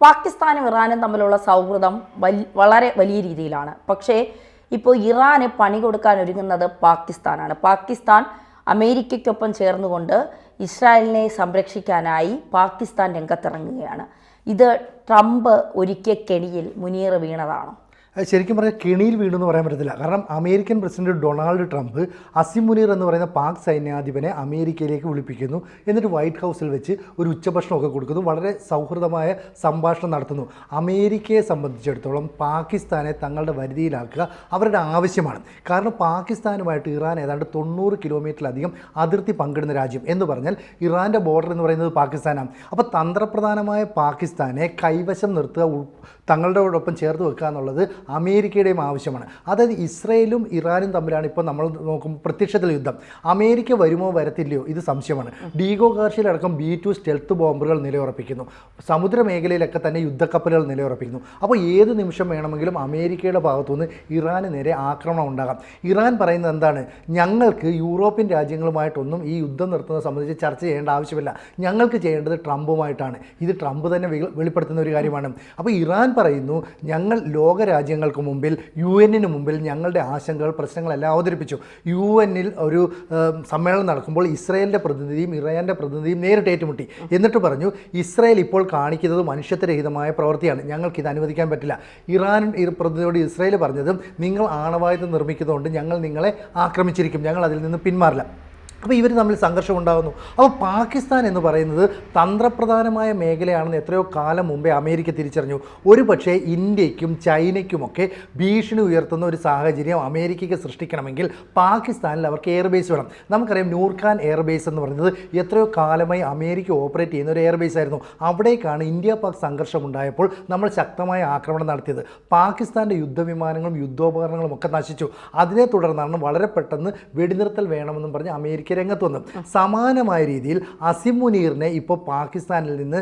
പാകിസ്ഥാനും ഇറാനും തമ്മിലുള്ള സൗഹൃദം വളരെ വലിയ രീതിയിലാണ്. പക്ഷേ ഇപ്പോൾ ഇറാന് പണി കൊടുക്കാൻ ഒരുങ്ങുന്നത് പാകിസ്ഥാനാണ്. പാകിസ്ഥാൻ അമേരിക്കയ്ക്കൊപ്പം ചേർന്നുകൊണ്ട് ഇസ്രായേലിനെ സംരക്ഷിക്കാനായി പാകിസ്ഥാൻ രംഗത്തിറങ്ങുകയാണ്. ഇത് ട്രംപ് ഒരുക്കിയ കെണിയിൽ മുനീർ വീണതാണ്. ശരിക്കും പറഞ്ഞാൽ കെണിയിൽ വീണെന്ന് പറയാൻ പറ്റത്തില്ല. കാരണം American president Donald Trump Asim Munir എന്ന് പറയുന്ന പാക് സൈന്യാധിപനെ അമേരിക്കയിലേക്ക് വിളിപ്പിക്കുന്നു. എന്നിട്ട് വൈറ്റ് ഹൗസിൽ വെച്ച് ഒരു ഉച്ചഭക്ഷണമൊക്കെ കൊടുക്കുന്നു. വളരെ സൗഹൃദമായ സംഭാഷണം നടത്തുന്നു. അമേരിക്കയെ സംബന്ധിച്ചിടത്തോളം പാകിസ്ഥാനെ തങ്ങളുടെ വരുതിയിലാക്കുക അവരുടെ ആവശ്യമാണ്. കാരണം പാകിസ്ഥാനുമായിട്ട് ഇറാൻ ഏതാണ്ട് 90 കിലോമീറ്ററിലധികം അതിർത്തി പങ്കിടുന്ന രാജ്യം എന്ന് പറഞ്ഞാൽ ഇറാൻ്റെ ബോർഡർ എന്ന് പറയുന്നത് പാകിസ്ഥാനാണ്. അപ്പോൾ തന്ത്രപ്രധാനമായ പാകിസ്ഥാനെ കൈവശം നിർത്തുക, തങ്ങളുടെയോടൊപ്പം ചേർത്ത് വെക്കുക എന്നുള്ളത് അമേരിക്കയുടെയും ആവശ്യമാണ്. അതായത് ഇസ്രയേലും ഇറാനും തമ്മിലാണ് ഇപ്പോൾ നമ്മൾ നോക്കുമ്പോൾ പ്രത്യക്ഷത്തിൽ യുദ്ധം. അമേരിക്ക വരുമോ വരത്തില്ലയോ ഇത് സംശയമാണ്. Diego ഗാർഷ്യയിലടക്കം B-2 stealth ബോംബറുകൾ നിലയുറപ്പിക്കുന്നു. സമുദ്രമേഖലയിലൊക്കെ തന്നെ യുദ്ധക്കപ്പലുകൾ നിലയുറപ്പിക്കുന്നു. അപ്പോൾ ഏത് നിമിഷം വേണമെങ്കിലും അമേരിക്കയുടെ ഭാഗത്തുനിന്ന് ഇറാന് നേരെ ആക്രമണം ഉണ്ടാകാം. ഇറാൻ പറയുന്നത് എന്താണ്? ഞങ്ങൾക്ക് യൂറോപ്യൻ രാജ്യങ്ങളുമായിട്ടൊന്നും ഈ യുദ്ധം നിർത്തുന്നത് സംബന്ധിച്ച് ചർച്ച ചെയ്യേണ്ട ആവശ്യമില്ല, ഞങ്ങൾക്ക് ചെയ്യേണ്ടത് ട്രംപുമായിട്ടാണ്. ഇത് ട്രംപ് തന്നെ വെളിപ്പെടുത്തുന്ന ഒരു കാര്യമാണ്. അപ്പോൾ ഇറാൻ പറയുന്നു, ഞങ്ങൾ ലോകരാജ്യങ്ങൾക്ക് മുമ്പിൽ UN മുമ്പിൽ ഞങ്ങളുടെ ആശങ്കകൾ പ്രശ്നങ്ങളെല്ലാം അവതരിപ്പിച്ചു. UN ഒരു സമ്മേളനം നടക്കുമ്പോൾ ഇസ്രായേലിൻ്റെ പ്രതിനിധിയും ഇറാൻ്റെ പ്രതിനിധിയും നേരിട്ട് ഏറ്റുമുട്ടി. എന്നിട്ട് പറഞ്ഞു, ഇസ്രായേൽ ഇപ്പോൾ കാണിക്കുന്നത് മനുഷ്യത്വരഹിതമായ പ്രവൃത്തിയാണ്, ഞങ്ങൾക്കിത് അനുവദിക്കാൻ പറ്റില്ല. ഇറാൻ പ്രതിനിധിയോട് ഇസ്രായേൽ പറഞ്ഞത്, നിങ്ങൾ ആണവായുധം നിർമ്മിക്കുന്നതുകൊണ്ട് ഞങ്ങൾ നിങ്ങളെ ആക്രമിച്ചിരിക്കും, ഞങ്ങൾ അതിൽ നിന്ന് പിന്മാറില്ല. അപ്പോൾ ഇവർ തമ്മിൽ സംഘർഷം ഉണ്ടാകുന്നു. അപ്പോൾ പാകിസ്ഥാൻ എന്ന് പറയുന്നത് തന്ത്രപ്രധാനമായ മേഖലയാണെന്ന് എത്രയോ കാലം മുമ്പേ അമേരിക്ക തിരിച്ചറിഞ്ഞു. ഒരു പക്ഷേ ഇന്ത്യക്കും ചൈനയ്ക്കുമൊക്കെ ഭീഷണി ഉയർത്തുന്ന ഒരു സാഹചര്യം അമേരിക്കയ്ക്ക് സൃഷ്ടിക്കണമെങ്കിൽ പാകിസ്ഥാനിൽ അവർക്ക് എയർബേസ് വേണം. നമുക്കറിയാം നൂർഖാൻ എയർബേസ് എന്ന് പറയുന്നത് എത്രയോ കാലമായി അമേരിക്ക ഓപ്പറേറ്റ് ചെയ്യുന്ന ഒരു എയർബേസ് ആയിരുന്നു. അവിടേക്കാണ് ഇന്ത്യ പാക് സംഘർഷം ഉണ്ടായപ്പോൾ നമ്മൾ ശക്തമായ ആക്രമണം നടത്തിയത്. പാകിസ്ഥാൻ്റെ യുദ്ധവിമാനങ്ങളും യുദ്ധോപകരണങ്ങളും ഒക്കെ നശിച്ചു. അതിനെ തുടർന്നാണ് വളരെ പെട്ടെന്ന് വെടിനിർത്തൽ വേണമെന്നും പറഞ്ഞ് അമേരിക്ക രംഗത്ത് വന്നു. സമാനമായ രീതിയിൽ അസിം മുനീറിനെ ഇപ്പോൾ പാകിസ്ഥാനിൽ നിന്ന്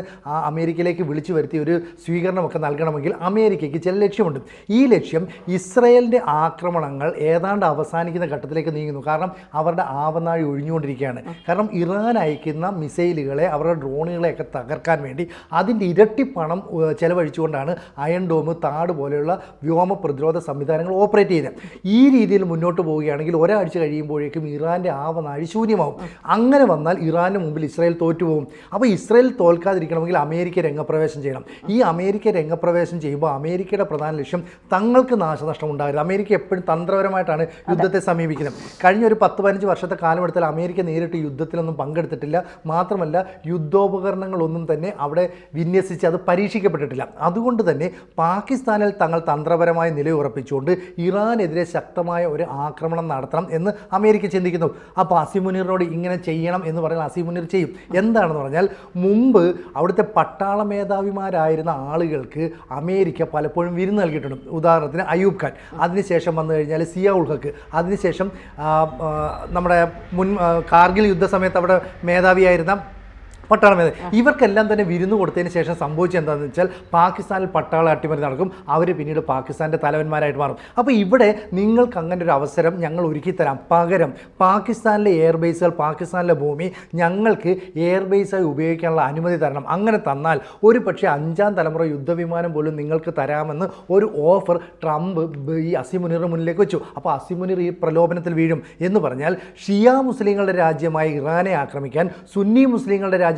അമേരിക്കയിലേക്ക് വിളിച്ചു വരുത്തി ഒരു സ്വീകരണമൊക്കെ നൽകണമെങ്കിൽ അമേരിക്കയ്ക്ക് ചില ലക്ഷ്യമുണ്ട്. ഈ ലക്ഷ്യം ഇസ്രയേലിൻ്റെ ആക്രമണങ്ങൾ ഏതാണ്ട് അവസാനിക്കുന്ന ഘട്ടത്തിലേക്ക് നീങ്ങുന്നു. കാരണം അവരുടെ ആവനാഴി ഒഴിഞ്ഞുകൊണ്ടിരിക്കുകയാണ്. കാരണം ഇറാൻ അയക്കുന്ന മിസൈലുകളെ, അവരുടെ ഡ്രോണുകളെയൊക്കെ തകർക്കാൻ വേണ്ടി അതിൻ്റെ ഇരട്ടി പണം ചെലവഴിച്ചുകൊണ്ടാണ് അയൺ ഡോം, താഡ് പോലെയുള്ള വ്യോമ പ്രതിരോധ സംവിധാനങ്ങൾ ഓപ്പറേറ്റ് ചെയ്യുന്നത്. ഈ രീതിയിൽ മുന്നോട്ട് പോവുകയാണെങ്കിൽ ഒരാഴ്ച കഴിയുമ്പോഴേക്കും ഇറാൻ്റെ ആവനാഴി ശൂന്യമാവും. അങ്ങനെ വന്നാൽ ഇറാന് മുമ്പിൽ ഇസ്രായേൽ തോറ്റുപോകും. അപ്പോൾ ഇസ്രായേൽ തോൽക്കാതിരിക്കണമെങ്കിൽ അമേരിക്ക രംഗപ്രവേശം ചെയ്യണം. ഈ അമേരിക്ക രംഗപ്രവേശം ചെയ്യുമ്പോൾ അമേരിക്കയുടെ പ്രധാന ലക്ഷ്യം തങ്ങൾക്ക് നാശനഷ്ടം ഉണ്ടാകരുത്. അമേരിക്ക എപ്പോഴും തന്ത്രപരമായിട്ടാണ് യുദ്ധത്തെ സമീപിക്കുന്നത്. കഴിഞ്ഞ ഒരു 10-15 വർഷത്തെ കാലമെടുത്താൽ അമേരിക്ക നേരിട്ട് യുദ്ധത്തിലൊന്നും പങ്കെടുത്തിട്ടില്ല. മാത്രമല്ല യുദ്ധോപകരണങ്ങളൊന്നും തന്നെ അവിടെ വിന്യസിച്ച് അത് പരീക്ഷിക്കപ്പെട്ടിട്ടില്ല. അതുകൊണ്ട് തന്നെ പാകിസ്ഥാനിൽ തങ്ങൾ തന്ത്രപരമായ നിലയുറപ്പിച്ചുകൊണ്ട് ഇറാനെതിരെ ശക്തമായ ഒരു ആക്രമണം നടത്തണം എന്ന് അമേരിക്ക ചിന്തിക്കുന്നു. അപ്പോൾ അസിം മുനീറിനോട് ഇങ്ങനെ ചെയ്യണം എന്ന് പറഞ്ഞാൽ അസിം മുനീർ ചെയ്യും. എന്താണെന്ന് പറഞ്ഞാൽ, മുമ്പ് അവിടുത്തെ പട്ടാള മേധാവിമാരായിരുന്ന ആളുകൾക്ക് അമേരിക്ക പലപ്പോഴും വിരുന്ന് നൽകിയിട്ടുണ്ട്. ഉദാഹരണത്തിന് അയൂബ് ഖാൻ, അതിനുശേഷം വന്നു കഴിഞ്ഞാൽ സിയാ ഉൾ ഹക്ക്, അതിനുശേഷം നമ്മുടെ മുൻ കാർഗിൽ യുദ്ധ സമയത്ത് അവിടെ മേധാവിയായിരുന്ന പട്ടാള മേധാവി, ഇവർക്കെല്ലാം തന്നെ വിരുന്ന് കൊടുത്തതിന് ശേഷം സംഭവിച്ചത് എന്താണെന്ന് വെച്ചാൽ പാകിസ്ഥാനിൽ പട്ടാള അട്ടിമറി നടക്കും. അവർ പിന്നീട് പാകിസ്ഥാൻ്റെ തലവന്മാരായിട്ട് മാറും. അപ്പോൾ ഇവിടെ നിങ്ങൾക്ക് അങ്ങനെ ഒരു അവസരം ഞങ്ങൾ ഒരുക്കിത്തരാം, പകരം പാകിസ്ഥാനിലെ എയർബേസുകൾ, പാകിസ്ഥാനിലെ ഭൂമി ഞങ്ങൾക്ക് എയർബേസായി ഉപയോഗിക്കാനുള്ള അനുമതി തരണം. അങ്ങനെ തന്നാൽ ഒരു പക്ഷേ 5ാം തലമുറ യുദ്ധവിമാനം പോലും നിങ്ങൾക്ക് തരാമെന്ന് ഒരു ഓഫർ ട്രംപ് ഈ അസിം മുനീറിന് മുന്നിലേക്ക് വെച്ചു. അപ്പോൾ അസിം മുനീർ ഈ പ്രലോഭനത്തിൽ വീഴും. എന്ന് പറഞ്ഞാൽ ഷിയ മുസ്ലിങ്ങളുടെ രാജ്യമായ ഇറാനെ ആക്രമിക്കാൻ സുന്നി മുസ്ലിങ്ങളുടെ രാജ്യമായ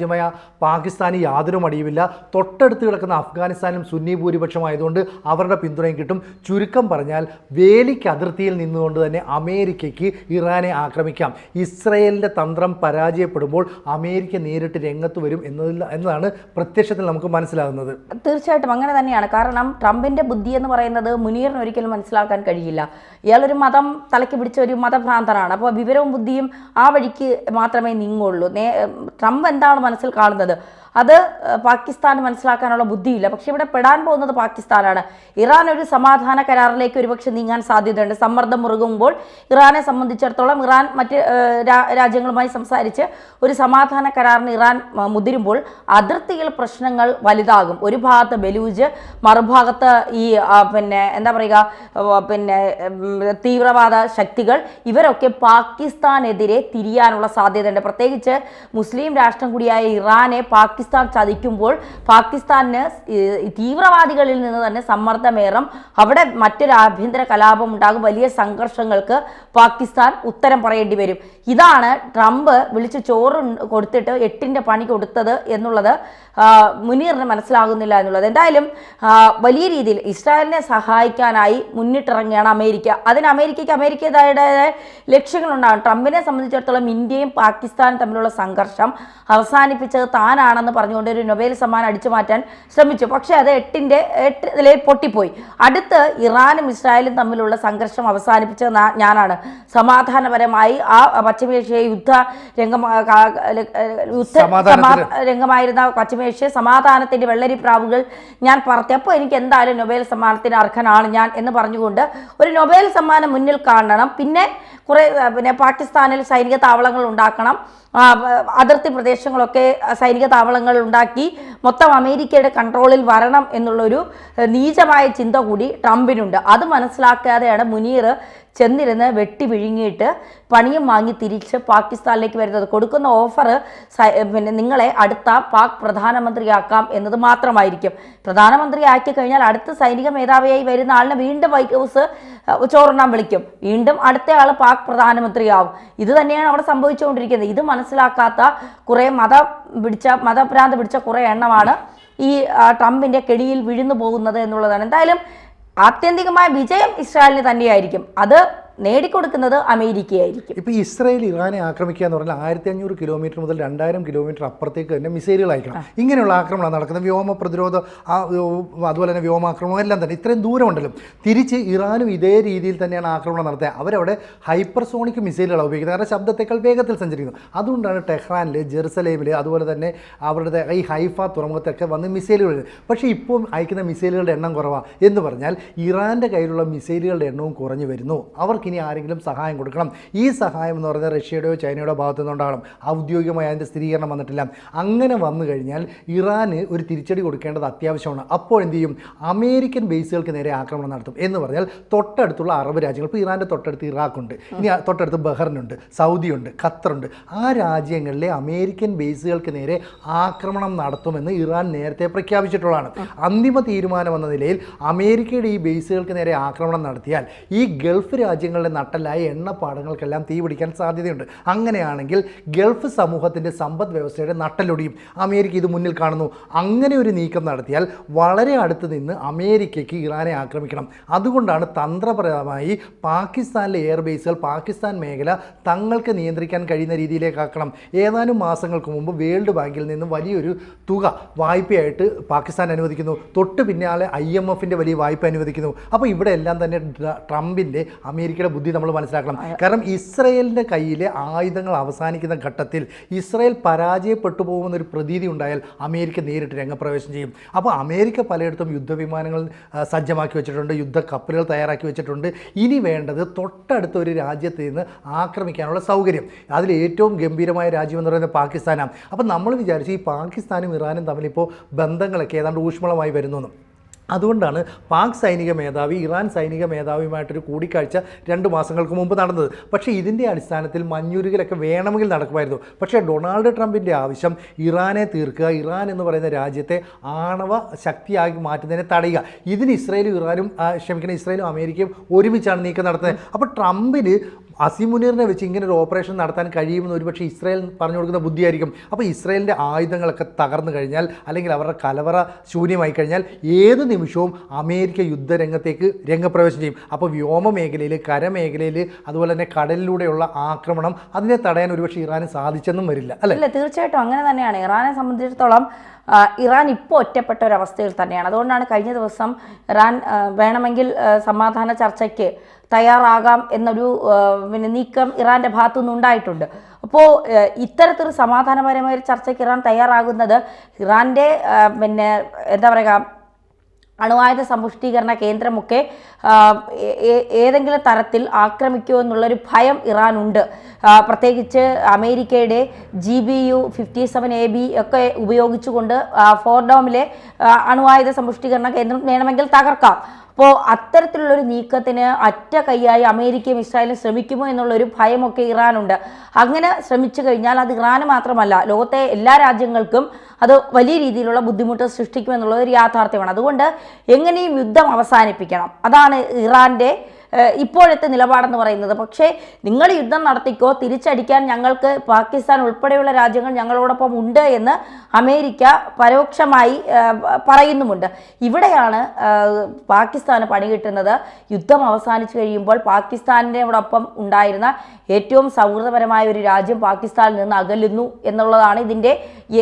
പാകിസ്ഥാന് യാതൊരു മടിയുമില്ല. തൊട്ടടുത്ത് കിടക്കുന്ന അഫ്ഗാനിസ്ഥാനും സുന്നി ഭൂരിപക്ഷമായതുകൊണ്ട് അവരുടെ പിന്തുണയും കിട്ടും. ചുരുക്കം പറഞ്ഞാൽ വേലിക്ക് അതിർത്തിയിൽ നിന്നുകൊണ്ട് തന്നെ അമേരിക്കയ്ക്ക് ഇറാനെ ആക്രമിക്കാം. ഇസ്രയേലിൻ്റെ തന്ത്രം പരാജയപ്പെടുമ്പോൾ അമേരിക്ക നേരിട്ട് രംഗത്ത് വരും എന്നതാണ് പ്രത്യക്ഷത്തിൽ നമുക്ക് മനസ്സിലാകുന്നത്. തീർച്ചയായിട്ടും അങ്ങനെ തന്നെയാണ്. കാരണം ട്രംപിൻ്റെ ബുദ്ധി എന്ന് പറയുന്നത് മുനീറിന് ഒരിക്കലും മനസ്സിലാക്കാൻ കഴിയില്ല. ഇയാളൊരു മതം തലയ്ക്ക് പിടിച്ച ഒരു മതഭ്രാന്തനാണ്. അപ്പോൾ വിവരവും ബുദ്ധിയും ആ വഴിക്ക് മാത്രമേ നീങ്ങുള്ളൂ. ട്രംപ് എന്താണ് മനസ്സിൽ കാണുന്നത് അത് പാകിസ്ഥാന് മനസ്സിലാക്കാനുള്ള ബുദ്ധിയില്ല. പക്ഷേ ഇവിടെ പെടാൻ പോകുന്നത് പാകിസ്ഥാനാണ്. ഇറാൻ ഒരു സമാധാന കരാറിലേക്ക് ഒരുപക്ഷെ നീങ്ങാൻ സാധ്യതയുണ്ട്. സമ്മർദ്ദം മുറുകുമ്പോൾ ഇറാനെ സംബന്ധിച്ചിടത്തോളം ഇറാൻ മറ്റ് രാജ്യങ്ങളുമായി സംസാരിച്ച് ഒരു സമാധാന കരാറിന് ഇറാൻ മുതിരുമ്പോൾ അതിർത്തിയിൽ പ്രശ്നങ്ങൾ വലുതാകും. ഒരു ഭാഗത്ത് ബലൂജ്, മറുഭാഗത്ത് ഈ എന്താ പറയുക തീവ്രവാദ ശക്തികൾ, ഇവരൊക്കെ പാകിസ്ഥാനെതിരെ തിരിയാനുള്ള സാധ്യതയുണ്ട്. പ്രത്യേകിച്ച് മുസ്ലിം രാഷ്ട്രം കൂടിയായ ഇറാനെ പാകിസ്ഥാൻ പാകിസ്ഥാൻ ചതിക്കുമ്പോൾ പാകിസ്ഥാന് തീവ്രവാദികളിൽ നിന്ന് തന്നെ സമ്മർദ്ദമേറും, അവിടെ മറ്റൊരു ആഭ്യന്തര കലാപം ഉണ്ടാകും, വലിയ സംഘർഷങ്ങൾക്ക് പാകിസ്ഥാൻ ഉത്തരം പറയേണ്ടി വരും. ഇതാണ് ട്രംപ് വിളിച്ച് ചോറ് കൊടുത്തിട്ട് 8ന്റെ പണി കൊടുത്തത് എന്നുള്ളത് മുനീറിന് മനസ്സിലാകുന്നില്ല എന്നുള്ളത്. എന്തായാലും വലിയ രീതിയിൽ ഇസ്രായേലിനെ സഹായിക്കാനായി മുന്നിട്ടിറങ്ങിയാണ് അമേരിക്ക. അതിന് അമേരിക്കയുടേതായ ലക്ഷ്യങ്ങളുണ്ടാകും. ട്രംപിനെ സംബന്ധിച്ചിടത്തോളം ഇന്ത്യയും പാകിസ്ഥാനും തമ്മിലുള്ള സംഘർഷം അവസാനിപ്പിച്ചത് താനാണെന്ന് പറഞ്ഞുകൊണ്ട് ഒരു നൊബേൽ സമ്മാനം അടിച്ചു മാറ്റാൻ ശ്രമിച്ചു. പക്ഷേ അത് 8 പൊട്ടിപ്പോയി. അടുത്ത് ഇറാനും ഇസ്രായേലും തമ്മിലുള്ള സംഘർഷം അവസാനിപ്പിച്ചത് ഞാനാണ്. സമാധാനപരമായി ആ പശ്ചിമേഷ്യ രംഗമായിരുന്ന പശ്ചിമേഷ്യ സമാധാനത്തിന്റെ വെള്ളരിപ്രാവുകൾ ഞാൻ പറത്തിയപ്പോൾ എനിക്ക് എന്തായാലും നൊബേൽ സമ്മാനത്തിന് അർഹനാണ് ഞാൻ എന്ന് പറഞ്ഞുകൊണ്ട് ഒരു നൊബേൽ സമ്മാനം മുന്നിൽ കാണണം. പിന്നെ പാകിസ്ഥാനിൽ സൈനിക താവളങ്ങൾ ഉണ്ടാക്കണം, അതിർത്തി പ്രദേശങ്ങളൊക്കെ സൈനിക താവളങ്ങൾ ഉണ്ടാക്കി മൊത്തം അമേരിക്കയുടെ കൺട്രോളിൽ വരണം എന്നുള്ളൊരു നീചമായ ചിന്ത കൂടി ട്രംപിനുണ്ട്. അത് മനസ്സിലാക്കാതെയാണ് മുനീർ ചെന്നിരുന്ന് വെട്ടി വിഴുങ്ങിയിട്ട് പണിയും വാങ്ങി തിരിച്ച് പാകിസ്ഥാനിലേക്ക് വരുന്നത്. കൊടുക്കുന്ന ഓഫർ നിങ്ങളെ അടുത്ത പാക് പ്രധാനമന്ത്രിയാക്കാം എന്നത് മാത്രമായിരിക്കും. പ്രധാനമന്ത്രി ആക്കി കഴിഞ്ഞാൽ അടുത്ത സൈനിക മേധാവിയായി വരുന്ന ആളിനെ വീണ്ടും വൈറ്റ് ഹൗസ് ചോറുണ്ണാൻ വിളിക്കും, വീണ്ടും അടുത്ത ആൾ പാക് പ്രധാനമന്ത്രിയാവും. ഇത് തന്നെയാണ് അവിടെ സംഭവിച്ചുകൊണ്ടിരിക്കുന്നത്. ഇത് മനസ്സിലാക്കാത്ത കുറേ മതഭ്രാന്ത് പിടിച്ച കുറേ എണ്ണമാണ് ഈ ട്രംപിൻ്റെ കെണിയിൽ വിഴുന്നു പോകുന്നത് എന്നുള്ളതാണ്. എന്തായാലും ആത്യന്തികമായ വിജയം ഇസ്രായേലിന് തന്നെയായിരിക്കും. അത് നേടിക്കൊടുക്കുന്നത് അമേരിക്കയായിരിക്കും. ഇപ്പോൾ ഇസ്രായേൽ ഇറാനെ ആക്രമിക്കുക എന്ന് പറഞ്ഞാൽ 1500 കിലോമീറ്റർ മുതൽ 2000 കിലോമീറ്റർ അപ്പുറത്തേക്ക് തന്നെ മിസൈലുകൾ അയക്കണം. ഇങ്ങനെയുള്ള ആക്രമണമാണ് നടക്കുന്നത്. വ്യോമ പ്രതിരോധം, അതുപോലെ തന്നെ വ്യോമാക്രമണം എല്ലാം തന്നെ ഇത്രയും ദൂരമുണ്ടല്ലോ. തിരിച്ച് ഇറാനും ഇതേ രീതിയിൽ തന്നെയാണ് ആക്രമണം നടത്തുക. അവരവിടെ ഹൈപ്പർസോണിക് മിസൈലുകളാണ് ഉപയോഗിക്കുന്നത്. കാരണം ശബ്ദത്തേക്കാൾ വേഗത്തിൽ സഞ്ചരിക്കുന്നു. അതുകൊണ്ടാണ് ടെഹ്റാനിൽ, ജെറുസലേമിൽ, അതുപോലെ തന്നെ അവരുടെ ഈ ഹൈഫ തുറമുഖത്തൊക്കെ വന്ന് മിസൈലുകൾ. പക്ഷേ ഇപ്പോൾ അയക്കുന്ന മിസൈലുകളുടെ എണ്ണം കുറവാണ് എന്ന് പറഞ്ഞാൽ ഇറാൻ്റെ കയ്യിലുള്ള മിസൈലുകളുടെ എണ്ണവും കുറഞ്ഞു വരുന്നു. അവർക്ക് ഇനി ആരെങ്കിലും സഹായം കൊടുക്കണം. ഈ സഹായം എന്ന് പറഞ്ഞാൽ റഷ്യയുടെയോ ചൈനയുടെയോ ഭാഗത്തു നിന്നുണ്ടാകണം. ഔദ്യോഗികമായി അതിൻ്റെ സ്ഥിരീകരണം വന്നിട്ടില്ല. അങ്ങനെ വന്നു കഴിഞ്ഞാൽ ഇറാന് ഒരു തിരിച്ചടി കൊടുക്കേണ്ടത് അത്യാവശ്യമാണ്. അപ്പോൾ എന്ത് ചെയ്യും? അമേരിക്കൻ ബേസുകൾക്ക് നേരെ ആക്രമണം നടത്തും. എന്ന് പറഞ്ഞാൽ തൊട്ടടുത്തുള്ള അറബ് രാജ്യങ്ങൾ, ഇപ്പോൾ ഇറാൻ്റെ തൊട്ടടുത്ത് ഇറാഖുണ്ട്, ഇനി തൊട്ടടുത്ത് ബഹ്റിനുണ്ട്, സൗദിയുണ്ട്, ഖത്തറുണ്ട്. ആ രാജ്യങ്ങളിലെ അമേരിക്കൻ ബേസുകൾക്ക് നേരെ ആക്രമണം നടത്തുമെന്ന് ഇറാൻ നേരത്തെ പ്രഖ്യാപിച്ചിട്ടുള്ളതാണ്. അന്തിമ തീരുമാനം എന്ന നിലയിൽ അമേരിക്കയുടെ ഈ ബേസുകൾക്ക് നേരെ ആക്രമണം നടത്തിയാൽ ഈ ഗൾഫ് രാജ്യങ്ങൾ നട്ടലായ എണ്ണപ്പാടങ്ങൾക്കെല്ലാം തീ പിടിക്കാൻ സാധ്യതയുണ്ട്. അങ്ങനെയാണെങ്കിൽ ഗൾഫ് സമൂഹത്തിൻ്റെ സമ്പദ് വ്യവസ്ഥയുടെ നട്ടലൊടിയും. അമേരിക്ക ഇത് മുന്നിൽ കാണുന്നു. അങ്ങനെ ഒരു നീക്കം നടത്തിയാൽ വളരെ അടുത്ത് നിന്ന് അമേരിക്കയ്ക്ക് ഇറാനെ ആക്രമിക്കണം. അതുകൊണ്ടാണ് തന്ത്രപരമായി പാകിസ്ഥാനിലെ എയർബേസുകൾ, പാകിസ്ഥാൻ മേഖല തങ്ങൾക്ക് നിയന്ത്രിക്കാൻ കഴിയുന്ന രീതിയിലേക്കാക്കണം. ഏതാനും മാസങ്ങൾക്ക് മുമ്പ് വേൾഡ് ബാങ്കിൽ നിന്ന് വലിയൊരു തുക വായ്പയായിട്ട് പാകിസ്ഥാൻ അനുവദിക്കുന്നു. തൊട്ട് പിന്നാലെ IMFൻ്റെ വലിയ വായ്പ അനുവദിക്കുന്നു. അപ്പോൾ ഇവിടെ എല്ലാം തന്നെ ട്രംപിൻ്റെ അമേരിക്കയുടെ ബുദ്ധി നമ്മൾ മനസ്സിലാക്കണം. കാരണം ഇസ്രയേലിൻ്റെ കയ്യിലെ ആയുധങ്ങൾ അവസാനിക്കുന്ന ഘട്ടത്തിൽ ഇസ്രയേൽ പരാജയപ്പെട്ടു പോകുന്നൊരു പ്രതീതി ഉണ്ടായാൽ അമേരിക്ക നേരിട്ട് രംഗപ്രവേശം ചെയ്യും. അപ്പോൾ അമേരിക്ക പലയിടത്തും യുദ്ധവിമാനങ്ങൾ സജ്ജമാക്കി വെച്ചിട്ടുണ്ട്, യുദ്ധക്കപ്പലുകൾ തയ്യാറാക്കി വെച്ചിട്ടുണ്ട്. ഇനി വേണ്ടത് തൊട്ടടുത്ത ഒരു രാജ്യത്ത് നിന്ന് ആക്രമിക്കാനുള്ള സൗകര്യം. അതിൽ ഏറ്റവും ഗംഭീരമായ രാജ്യം എന്ന് പറയുന്നത് പാകിസ്ഥാനാണ്. അപ്പോൾ നമ്മൾ വിചാരിച്ചു ഈ പാകിസ്ഥാനും ഇറാനും തമ്മിലിപ്പോൾ ബന്ധങ്ങളൊക്കെ ഏതാണ്ട് ഊഷ്മളമായി വരുന്നു. അതുകൊണ്ടാണ് പാക് സൈനിക മേധാവി ഇറാൻ സൈനിക മേധാവിയുമായിട്ടൊരു കൂടിക്കാഴ്ച 2 മാസങ്ങൾക്ക് മുമ്പ് നടന്നത്. പക്ഷേ ഇതിൻ്റെ അടിസ്ഥാനത്തിൽ മഞ്ഞുരുകലൊക്കെ വേണമെങ്കിൽ നടക്കുമായിരുന്നു. പക്ഷേ ഡൊണാൾഡ് ട്രംപിൻ്റെ ആവശ്യം ഇറാനെ തീർക്കുക, ഇറാൻ എന്ന് പറയുന്ന രാജ്യത്തെ ആണവ ശക്തിയാക്കി മാറ്റുന്നതിനെ തടയുക. ഇതിന് ഇസ്രായേലും അമേരിക്കയും ഒരുമിച്ചാണ് നീക്കം നടത്തുന്നത്. അപ്പോൾ ട്രംപിന് അസിമുനീറിനെ വെച്ച് ഇങ്ങനെ ഒരു ഓപ്പറേഷൻ നടത്താൻ കഴിയുമെന്ന് ഒരുപക്ഷെ ഇസ്രായേൽ പറഞ്ഞു കൊടുക്കുന്ന ബുദ്ധിയായിരിക്കും. അപ്പോൾ ഇസ്രായേലിൻ്റെ ആയുധങ്ങളൊക്കെ തകർന്നു കഴിഞ്ഞാൽ, അല്ലെങ്കിൽ അവരുടെ കലവറ ശൂന്യമായി കഴിഞ്ഞാൽ ഏത് നിമിഷവും അമേരിക്ക യുദ്ധരംഗത്തേക്ക് രംഗപ്രവേശം ചെയ്യും. അപ്പോൾ വ്യോമ മേഖലയിൽ, കരമേഖലയിൽ, അതുപോലെ തന്നെ കടലിലൂടെയുള്ള ആക്രമണം അതിനെ തടയാൻ ഒരുപക്ഷെ ഇറാന് സാധിച്ചെന്നും വരില്ല, അല്ലേ? തീർച്ചയായിട്ടും അങ്ങനെ തന്നെയാണ്. ഇറാനെ സംബന്ധിച്ചിടത്തോളം ഇറാൻ ഇപ്പോൾ ഒറ്റപ്പെട്ട ഒരവസ്ഥയിൽ തന്നെയാണ്. അതുകൊണ്ടാണ് കഴിഞ്ഞ ദിവസം ഇറാൻ വേണമെങ്കിൽ സമാധാന ചർച്ചയ്ക്ക് തയ്യാറാകാം എന്നൊരു നീക്കം ഇറാൻ്റെ ഭാഗത്തു നിന്നുണ്ടായിട്ടുണ്ട്. അപ്പോൾ ഇത്തരത്തിൽ സമാധാനപരമായ ഒരു ചർച്ചയ്ക്ക് ഇറാൻ തയ്യാറാകുന്നത് ഇറാൻ്റെ എന്താ പറയുക, അണുവായുധ സമ്പുഷ്ടീകരണ കേന്ദ്രമൊക്കെ ഏതെങ്കിലും തരത്തിൽ ആക്രമിക്കുമോ എന്നുള്ളൊരു ഭയം ഇറാനുണ്ട്. പ്രത്യേകിച്ച് അമേരിക്കയുടെ GBU 57AB ഒക്കെ ഉപയോഗിച്ചുകൊണ്ട് ഫോർഡോമിലെ അണുവായുധ സമ്പുഷ്ടീകരണ കേന്ദ്രം വേണമെങ്കിൽ തകർക്കാം. അപ്പോൾ അത്തരത്തിലുള്ളൊരു നീക്കത്തിന് അറ്റ കൈയായി അമേരിക്കയും ഇസ്രായേലും ശ്രമിക്കുമോ എന്നുള്ളൊരു ഭയമൊക്കെ ഇറാനുണ്ട്. അങ്ങനെ ശ്രമിച്ചു കഴിഞ്ഞാൽ അത് ഇറാന് മാത്രമല്ല, ലോകത്തെ എല്ലാ രാജ്യങ്ങൾക്കും അത് വലിയ രീതിയിലുള്ള ബുദ്ധിമുട്ട് സൃഷ്ടിക്കുമെന്നുള്ളത് ഒരു യാഥാർത്ഥ്യമാണ്. അതുകൊണ്ട് എങ്ങനെയും യുദ്ധം അവസാനിപ്പിക്കണം, അതാണ് ഇറാൻ്റെ ഇപ്പോഴത്തെ നിലപാടെന്ന് പറയുന്നത്. പക്ഷേ നിങ്ങൾ യുദ്ധം നടത്തിക്കോ, തിരിച്ചടിക്കാൻ ഞങ്ങൾക്ക് പാകിസ്ഥാൻ ഉൾപ്പെടെയുള്ള രാജ്യങ്ങൾ ഞങ്ങളോടൊപ്പം ഉണ്ട് എന്ന് അമേരിക്ക പരോക്ഷമായി പറയുന്നുമുണ്ട്. ഇവിടെയാണ് പാകിസ്ഥാന് പണി കിട്ടുന്നത്. യുദ്ധം അവസാനിച്ചു കഴിയുമ്പോൾ പാകിസ്ഥാനിനോടൊപ്പം ഉണ്ടായിരുന്ന ഏറ്റവും സൗഹൃദപരമായ ഒരു രാജ്യം പാകിസ്ഥാനിൽ നിന്ന് അകലുന്നു എന്നുള്ളതാണ് ഇതിൻ്റെ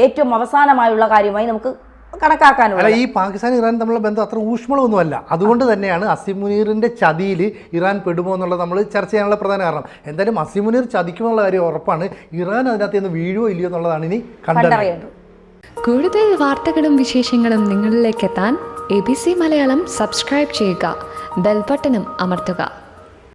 ഏറ്റവും അവസാനമായുള്ള കാര്യമായി നമുക്ക് കണക്കാക്കാനുള്ള. അല്ല, ഈ പാകിസ്ഥാൻ ഇറാൻ തമ്മിലുള്ള ബന്ധം അത്ര ഊഷ്മളമൊന്നുമല്ല. അതുകൊണ്ട് തന്നെയാണ് അസിം മുനീറിന്റെ ചതിയിൽ ഇറാൻ പെടുമോ എന്നുള്ളത് നമ്മൾ ചർച്ച ചെയ്യാനുള്ള പ്രധാന കാരണം. എന്തായാലും അസിം മുനീർ ചതിക്കുമെന്നുള്ള കാര്യം ഉറപ്പാണ്. ഇറാൻ അതിനകത്ത് നിന്ന് വീഴുവോ ഇല്ലയോ എന്നുള്ളതാണ് ഇനി കണ്ടറിയേണ്ടത്. കൂടുതൽ വാർത്തകളും വിശേഷങ്ങളും നിങ്ങളിലേക്ക് എത്താൻ ABC മലയാളം സബ്സ്ക്രൈബ് ചെയ്യുക, ബെൽ ബട്ടണും അമർത്തുക.